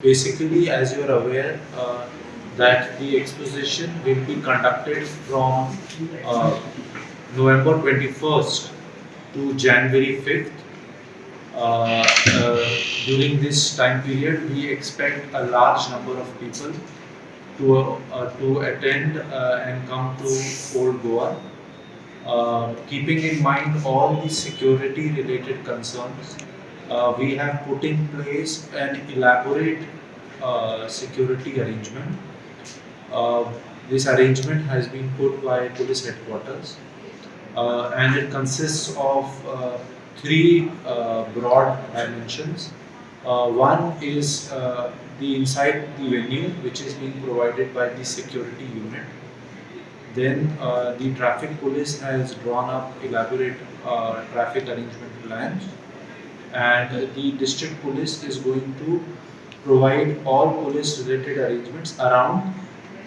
Basically, as you are aware, that the exposition will be conducted from uh, November 21st to January 5th. During this time period, we expect a large number of people to attend and come to Old Goa. Keeping in mind all the security related concerns, we have put in place an elaborate security arrangement. Uh, this arrangement has been put by police headquarters, and it consists of three broad dimensions. One is the inside the venue, which is being provided by the security unit. Then the traffic police has drawn up elaborate traffic arrangement plans, and the district police is going to provide all police related arrangements around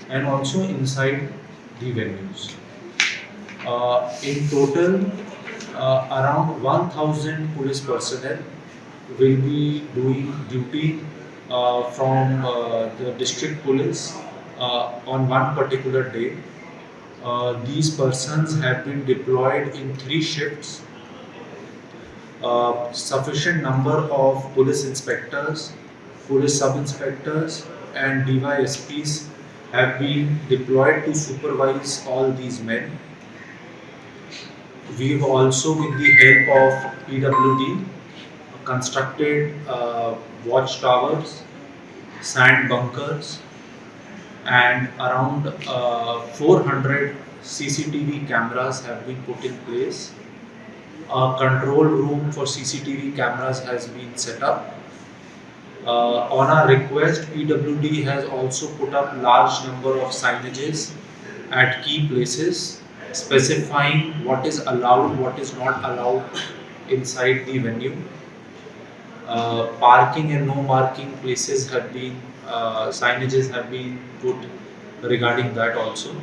and also inside the venues. In total, around 1,000 police personnel will be doing duty from the district police on one particular day. These persons have been deployed in three shifts. Sufficient number of police inspectors, police sub-inspectors and DYSPs have been deployed to supervise all these men. We've also, with the help of PWD, constructed watchtowers, sand bunkers, and around 400 CCTV cameras have been put in place. A control room for CCTV cameras has been set up. On our request, PWD has also put up large number of signages at key places specifying what is allowed, what is not allowed inside the venue. Parking and no parking places have been, signages have been put regarding that also.